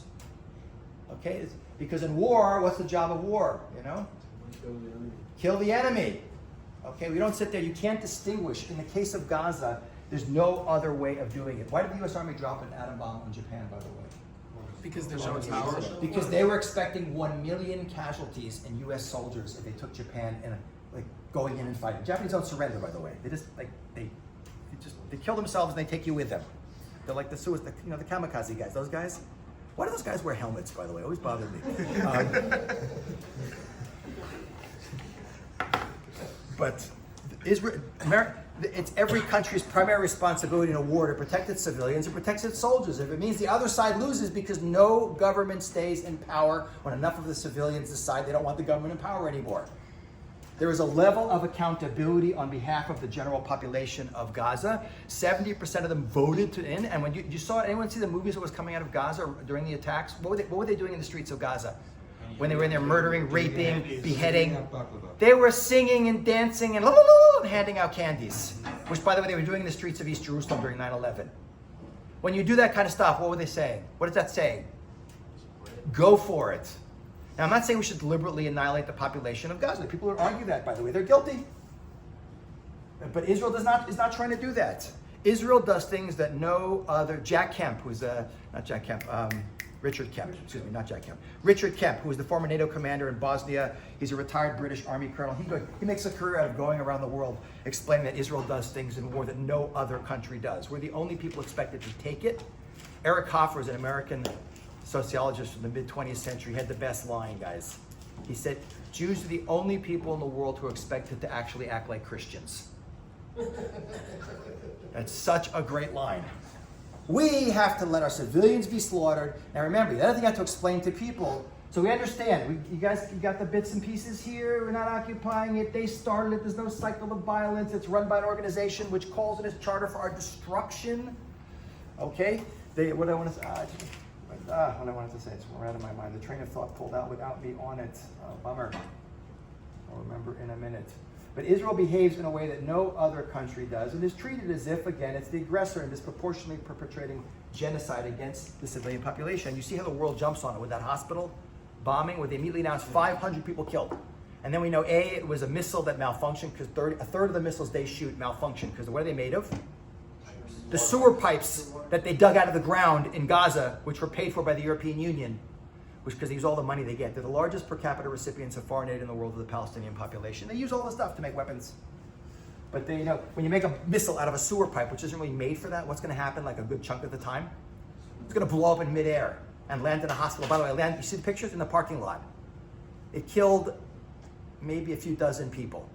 Okay? Because in war, what's the job of war? Kill the enemy. Okay? We don't sit there. You can't distinguish. In the case of Gaza, there's no other way of doing it. Why did the U.S. Army drop an atom bomb on Japan, by the way? Because there's no power. Because they were expecting 1 million casualties in U.S. soldiers if they took Japan and going in and fighting. Japanese don't surrender, by the way. They just they kill themselves and they take you with them. They're like the kamikaze guys. Those guys. Why do those guys wear helmets, by the way? Always bothered me. But Israel, it's every country's primary responsibility in a war to protect its civilians and protect its soldiers. If it means the other side loses because no government stays in power when enough of the civilians decide they don't want the government in power anymore. There is a level of accountability on behalf of the general population of Gaza. 70% of them voted in, and when you saw it, anyone see the movies that was coming out of Gaza during the attacks? What were they doing in the streets of Gaza? When they were in there murdering, raping, beheading, they were singing and dancing and handing out candies, which, by the way, they were doing in the streets of East Jerusalem during 9/11. When you do that kind of stuff, what were they saying? What is that saying? Go for it. Now, I'm not saying we should deliberately annihilate the population of Gaza. People who argue that, by the way, they're guilty. But Israel is not trying to do that. Israel does things that no other. Jack Kemp, who's Richard Kemp, excuse me, not Jack Kemp. Richard Kemp, who was the former NATO commander in Bosnia. He's a retired British Army colonel. He makes a career out of going around the world explaining that Israel does things in war that no other country does. We're the only people expected to take it. Eric Hoffer is an American sociologist from the mid-20th century. He had the best line, guys. He said, Jews are the only people in the world who are expected to actually act like Christians. That's such a great line. We have to let our civilians be slaughtered. Now remember, the other thing I have to explain to people, so we understand, you guys got the bits and pieces here, we're not occupying it, they started it, there's no cycle of violence, it's run by an organization which calls in its charter for our destruction. Okay? What I wanted to say, it's right out of my mind. The train of thought pulled out without me on it. Bummer. I'll remember in a minute. But Israel behaves in a way that no other country does and is treated as if, again, it's the aggressor and disproportionately perpetrating genocide against the civilian population. You see how the world jumps on it with that hospital bombing where they immediately announced 500 people killed. And then we know, it was a missile that malfunctioned because a third of the missiles they shoot malfunction because what are they made of? The sewer pipes that they dug out of the ground in Gaza, which were paid for by the European Union, which because they use all the money they get. They're the largest per capita recipients of foreign aid in the world of the Palestinian population. They use all the stuff to make weapons. But they, when you make a missile out of a sewer pipe, which isn't really made for that, what's going to happen like a good chunk of the time? It's going to blow up in midair and land in a hospital. By the way, you see the pictures in the parking lot? It killed maybe a few dozen people.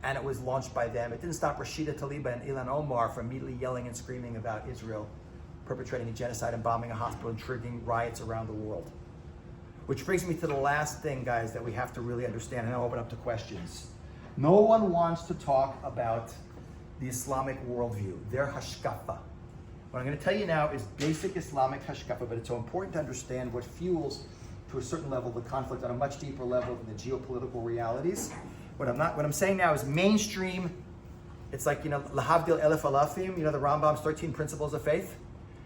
And it was launched by them. It didn't stop Rashida Tlaib and Ilan Omar from immediately yelling and screaming about Israel perpetrating a genocide and bombing a hospital and triggering riots around the world. Which brings me to the last thing, guys, that we have to really understand, and I'll open up to questions. No one wants to talk about the Islamic worldview, their hashkafa. What I'm going to tell you now is basic Islamic hashkafa, but it's so important to understand what fuels, to a certain level, the conflict on a much deeper level than the geopolitical realities. What I'm saying now is mainstream. It's like, lahavdil elef alafim, the Rambam's 13 principles of faith.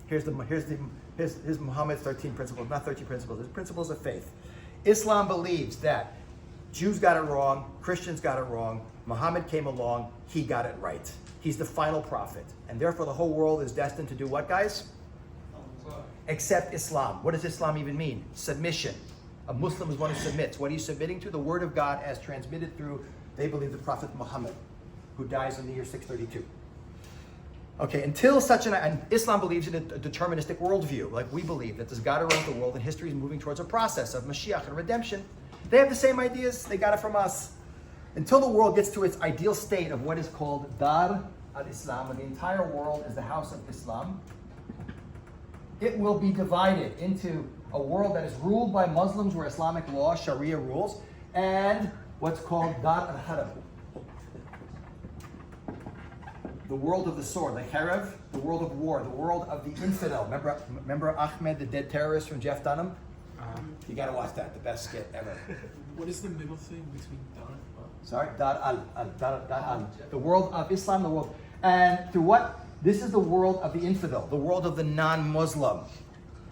Here's Muhammad's 13 principles, not 13 principles, it's principles of faith. Islam believes that Jews got it wrong, Christians got it wrong, Muhammad came along, he got it right. He's the final prophet. And therefore the whole world is destined to do what, guys? Except Islam. What does Islam even mean? Submission. A Muslim is one who submits. What are you submitting to? The word of God as transmitted through, they believe, the Prophet Muhammad, who dies in the year 632. Okay, until and Islam believes in a deterministic worldview, like we believe, that there's God around the world and history is moving towards a process of Mashiach and redemption. They have the same ideas, they got it from us. Until the world gets to its ideal state of what is called Dar al-Islam, when the entire world is the house of Islam, it will be divided into a world that is ruled by Muslims where Islamic law, Sharia rules, and what's called Dar al-Harab, the world of the sword, the Harab, the world of war, the world of the infidel. Remember Ahmed, the dead terrorist from Jeff Dunham? You gotta watch that, the best skit ever. What is the middle thing between Dar and Al? Sorry, Dar al. The world of Islam, the world. And through what? This is the world of the infidel, the world of the non-Muslim.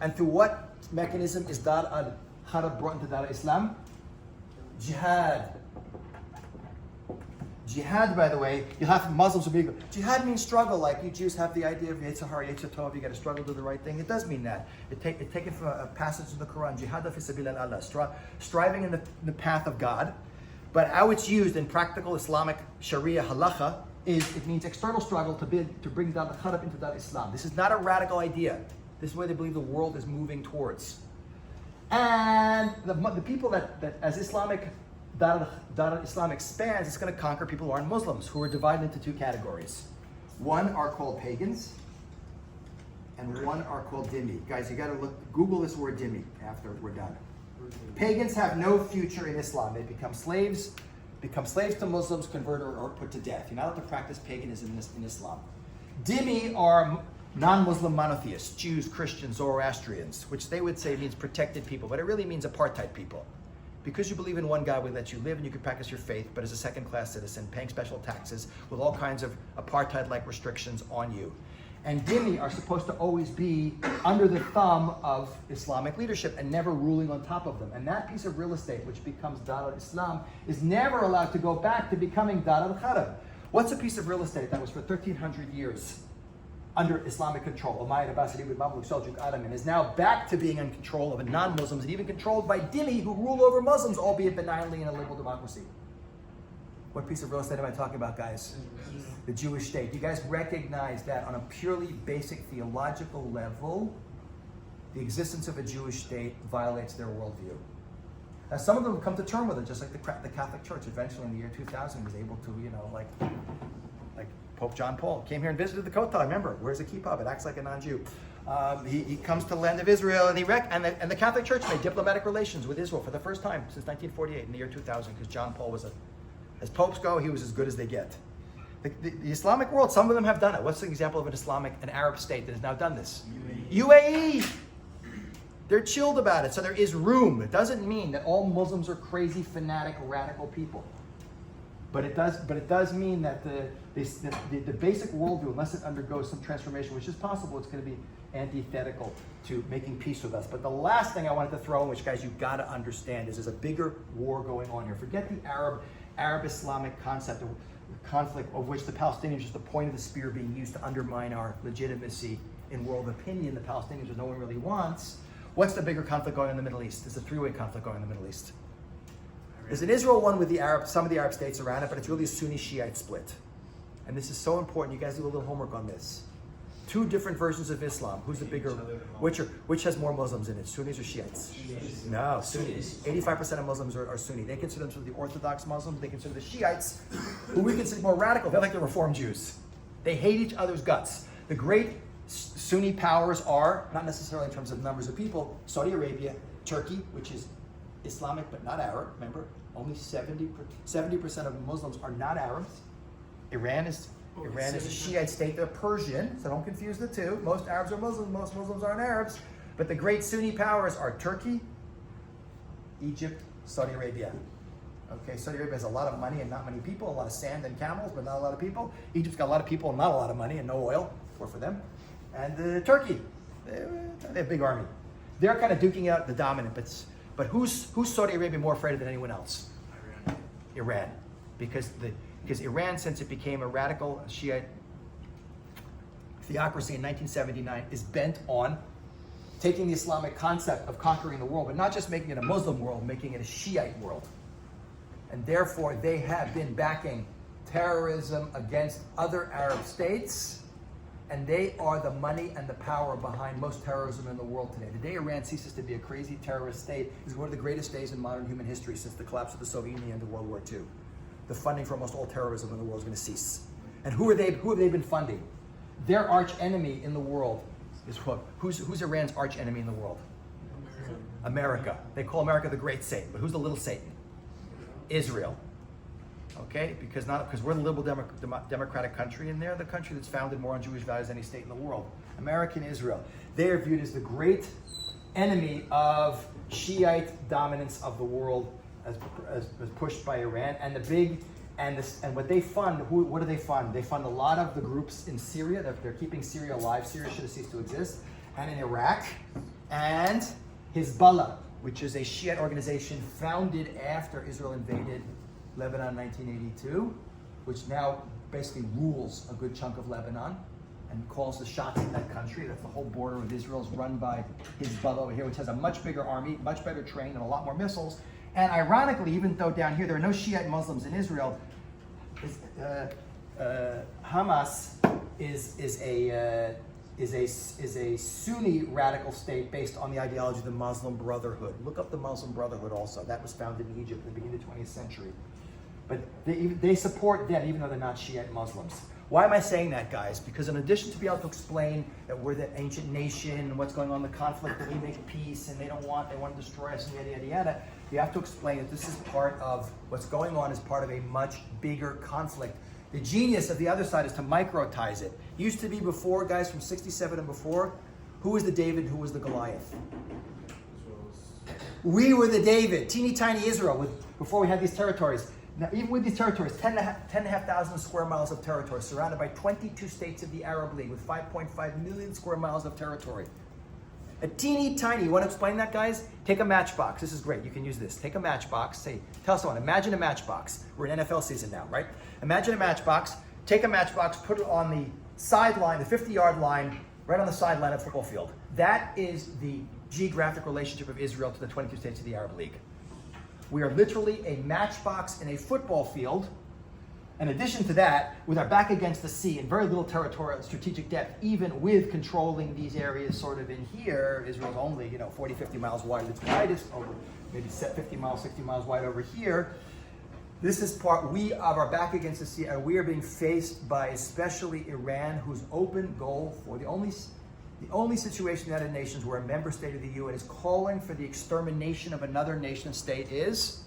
And through what mechanism is Dar al-Harab brought into Dar al-Islam? Jihad. Jihad, by the way, you have Muslims who be jihad means struggle, like you Jews have the idea of Yetzer Hara, Yetzer Tov, you got to struggle to do the right thing. It does mean that. It taken from a passage in the Quran, jihad fi sabilillah, Allah, striving in the path of God. But how it's used in practical Islamic Sharia halacha is it means external struggle to bring Dar al-Harab into Dar Islam. This is not a radical idea. This is where they believe the world is moving towards. And the people that as Islamic Dar al-Islam expands, it's going to conquer people who aren't Muslims, who are divided into two categories. One are called pagans, and one are called dhimmi. Guys, you got to Google this word dhimmi after we're done. Pagans have no future in Islam. They become slaves become slaves to Muslims, convert or put to death. You're not allowed to practice paganism in Islam. Dhimmi are non-Muslim monotheists, Jews, Christians, Zoroastrians, which they would say means protected people, but it really means apartheid people. Because you believe in one God, we let you live and you can practice your faith, but as a second-class citizen, paying special taxes with all kinds of apartheid-like restrictions on you. And Dhimmi are supposed to always be under the thumb of Islamic leadership and never ruling on top of them. And that piece of real estate, which becomes Dar al-Islam, is never allowed to go back to becoming Dar al-Kharab. What's a piece of real estate that was for 1,300 years under Islamic control? Umayyad, Abbasid, Mamluk, Seljuk, Ottoman, is now back to being in control of non-Muslims and even controlled by Dhimmi, who rule over Muslims, albeit benignly in a liberal democracy. What piece of real estate am I talking about, guys? The Jewish state. You guys recognize that on a purely basic theological level, the existence of a Jewish state violates their worldview. Now, some of them have come to terms with it, just like the Catholic Church eventually in the year 2000 was able to, like Pope John Paul came here and visited the Kotel. Remember, where's the kippah? It acts like a non-Jew. He comes to the land of Israel, and the Catholic Church made diplomatic relations with Israel for the first time since 1948 in the year 2000, because John Paul was as popes go, he was as good as they get. The Islamic world, some of them have done it. What's the example of an Arab state that has now done this? UAE. They're chilled about it, so there is room. It doesn't mean that all Muslims are crazy, fanatic, radical people. But it does mean that the basic worldview, unless it undergoes some transformation, which is possible, it's going to be antithetical to making peace with us. But the last thing I wanted to throw in, which, guys, you've got to understand, is there's a bigger war going on here. Forget the Arab-Islamic concept of conflict, of which the Palestinians is the point of the spear being used to undermine our legitimacy in world opinion. The Palestinians, which no one really wants. What's the bigger conflict going on in the Middle East? There's a three-way conflict going on in the Middle East. There's an Israel one with some of the Arab states around it, but it's really a Sunni-Shiite split. And this is so important. You guys do a little homework on this. Two different versions of Islam. Who's the bigger? Which has more Muslims in it? Sunnis or Shiites? No, Sunnis. 85% of Muslims are Sunni. They consider themselves the Orthodox Muslims. They consider the Shiites, who we consider more radical. They're like the Reform Jews. They hate each other's guts. The great Sunni powers are, not necessarily in terms of numbers of people, Saudi Arabia, Turkey, which is Islamic but not Arab. Remember, only 70% of Muslims are not Arabs. Iran is a Shiite state. They're Persian, so don't confuse the two. Most Arabs are Muslims. Most Muslims aren't Arabs. But the great Sunni powers are Turkey, Egypt, Saudi Arabia. Okay, Saudi Arabia has a lot of money and not many people, a lot of sand and camels, but not a lot of people. Egypt's got a lot of people and not a lot of money and no oil, or for them. And Turkey, they have a big army. They're kind of duking out the dominant, but who's Saudi Arabia more afraid of than anyone else? Iran. Because Iran, since it became a radical Shiite theocracy in 1979, is bent on taking the Islamic concept of conquering the world, but not just making it a Muslim world, making it a Shiite world. And therefore, they have been backing terrorism against other Arab states, and they are the money and the power behind most terrorism in the world today. The day Iran ceases to be a crazy terrorist state is one of the greatest days in modern human history since the collapse of the Soviet Union and World War II. The funding for almost all terrorism in the world is going to cease. And who have they been funding? Their arch enemy in the world is what? Who's Iran's arch enemy in the world? America. They call America the great Satan, but who's the little Satan? Israel. Okay, because we're the liberal democratic country, and they're the country that's founded more on Jewish values than any state in the world. American Israel. They are viewed as the great enemy of Shiite dominance of the world, as pushed by Iran, and what they fund. What do they fund? They fund a lot of the groups in Syria. They're keeping Syria alive. Syria should have ceased to exist, and in Iraq, and Hezbollah, which is a Shiite organization founded after Israel invaded Lebanon in 1982, which now basically rules a good chunk of Lebanon and calls the shots in that country. That's the whole border with Israel is run by Hezbollah over here, which has a much bigger army, much better trained, and a lot more missiles. And ironically, even though down here there are no Shiite Muslims in Israel, Hamas is a Sunni radical state based on the ideology of the Muslim Brotherhood. Look up the Muslim Brotherhood also. That was founded in Egypt at the beginning of the 20th century. But they support them even though they're not Shiite Muslims. Why am I saying that, guys? Because in addition to be able to explain that we're the ancient nation and what's going on in the conflict, that we make peace and they want to destroy us and yada, yada, yada, you have to explain that this is part of what's going on is part of a much bigger conflict. The genius of the other side is to microtize it. Used to be before, guys, from 67 and before, who was the David, who was the Goliath? We were the David, teeny tiny Israel, before we had these territories. Now, even with these territories, 10,500 square miles of territory, surrounded by 22 states of the Arab League with 5.5 million square miles of territory. A teeny tiny, you want to explain that, guys? Take a matchbox. This is great. You can use this. Take a matchbox. Tell someone, imagine a matchbox. We're in NFL season now, right? Imagine a matchbox. Take a matchbox, put it on the sideline, the 50-yard line, right on the sideline of the football field. That is the geographic relationship of Israel to the 22 states of the Arab League. We are literally a matchbox in a football field. In addition to that, with our back against the sea and very little territorial strategic depth, even with controlling these areas sort of in here, Israel's only 40, 50 miles wide at its widest, over maybe 50 miles, 60 miles wide over here. This is we have our back against the sea, and we are being faced by especially Iran, whose open goal for the only situation in the United Nations where a member state of the UN is calling for the extermination of another nation state is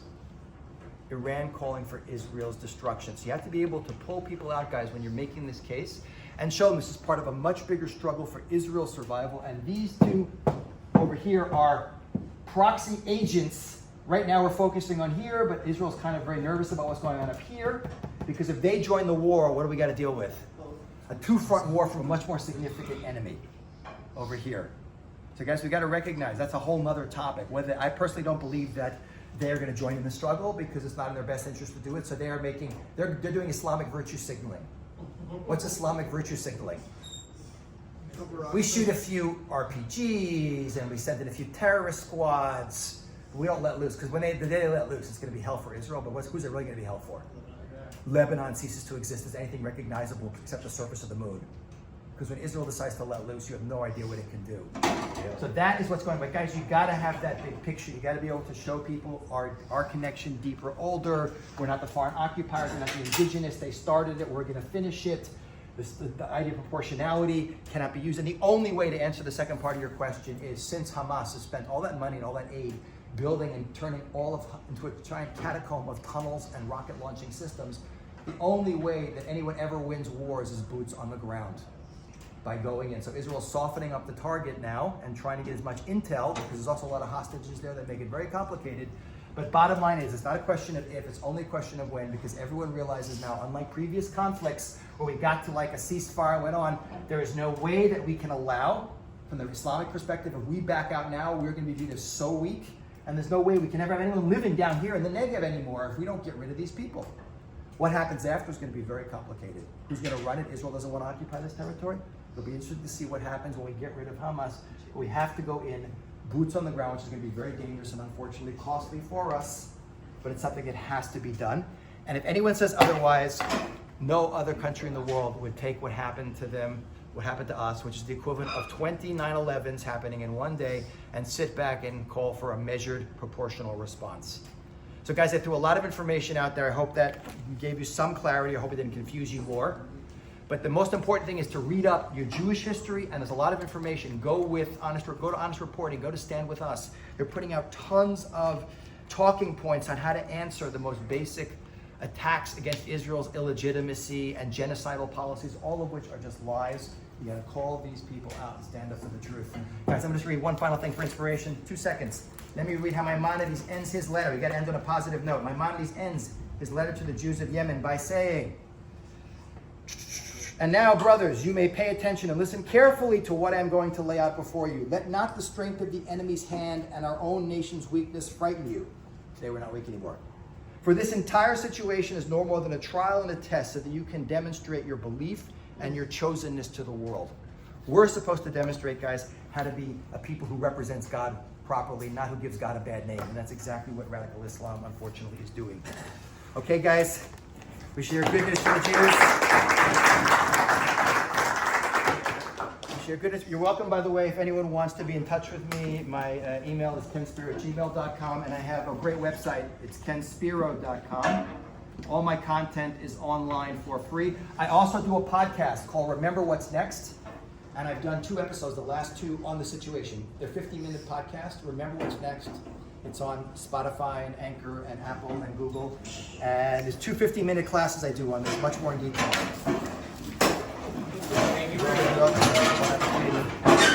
Iran calling for Israel's destruction. So you have to be able to pull people out, guys, when you're making this case and show them this is part of a much bigger struggle for Israel's survival. And these two over here are proxy agents. Right now we're focusing on here, but Israel's kind of very nervous about what's going on up here, because if they join the war, what do we got to deal with? A two-front war from a much more significant enemy over here. So guys, we got to recognize that's a whole nother topic. Whether I personally don't believe that they're going to join in the struggle because it's not in their best interest to do it. So they're doing Islamic virtue signaling. What's Islamic virtue signaling? We shoot a few RPGs and we send in a few terrorist squads. We don't let loose, because the day they let loose, it's going to be hell for Israel. But who's it really going to be hell for? Lebanon ceases to exist as anything recognizable except the surface of the moon. Because when Israel decides to let loose, you have no idea what it can do. So that is what's going on. But guys, you got to have that big picture. You got to be able to show people our connection deeper, older. We're not the foreign occupiers. We're not the indigenous. They started it. We're going to finish it. The idea of proportionality cannot be used. And the only way to answer the second part of your question is, since Hamas has spent all that money and all that aid building and turning into a giant catacomb of tunnels and rocket launching systems, the only way that anyone ever wins wars is boots on the ground, by going in. So Israel's softening up the target now and trying to get as much intel, because there's also a lot of hostages there that make it very complicated. But bottom line is, it's not a question of if, it's only a question of when, because everyone realizes now, unlike previous conflicts where we got to like a ceasefire and went on, there is no way that we can allow, from the Islamic perspective, if we back out now, we're going to be viewed as so weak, and there's no way we can ever have anyone living down here in the Negev anymore if we don't get rid of these people. What happens after is going to be very complicated. Who's going to run it? Israel doesn't want to occupy this territory. It'll be interesting to see what happens when we get rid of Hamas. But we have to go in, boots on the ground, which is going to be very dangerous and unfortunately costly for us. But it's something that has to be done. And if anyone says otherwise, no other country in the world would take what happened to them, what happened to us, which is the equivalent of 20 9/11s happening in one day, and sit back and call for a measured, proportional response. So guys, I threw a lot of information out there. I hope that gave you some clarity. I hope it didn't confuse you more. But the most important thing is to read up your Jewish history, and there's a lot of information. Go to Honest Reporting, go to Stand With Us. They're putting out tons of talking points on how to answer the most basic attacks against Israel's illegitimacy and genocidal policies, all of which are just lies. You gotta call these people out and stand up for the truth. Guys, I'm gonna just read one final thing for inspiration. 2 seconds. Let me read how Maimonides ends his letter. You gotta end on a positive note. Maimonides ends his letter to the Jews of Yemen by saying, "And now, brothers, you may pay attention and listen carefully to what I am going to lay out before you. Let not the strength of the enemy's hand and our own nation's weakness frighten you." Today we're not weak anymore. "For this entire situation is no more than a trial and a test so that you can demonstrate your belief and your chosenness to the world." We're supposed to demonstrate, guys, how to be a people who represents God properly, not who gives God a bad name. And that's exactly what radical Islam, unfortunately, is doing. Okay, guys, we share good news for the Jews. We share good news. You're welcome, by the way, if anyone wants to be in touch with me. My email is kenspiro@gmail.com, and I have a great website. It's kenspiro.com. All my content is online for free. I also do a podcast called Remember What's Next. And I've done 2 episodes, the last 2 on the situation. They're 50-minute podcasts. Remember What's Next. It's on Spotify and Anchor and Apple and Google. And there's 2 50-minute classes I do on this, much more in detail.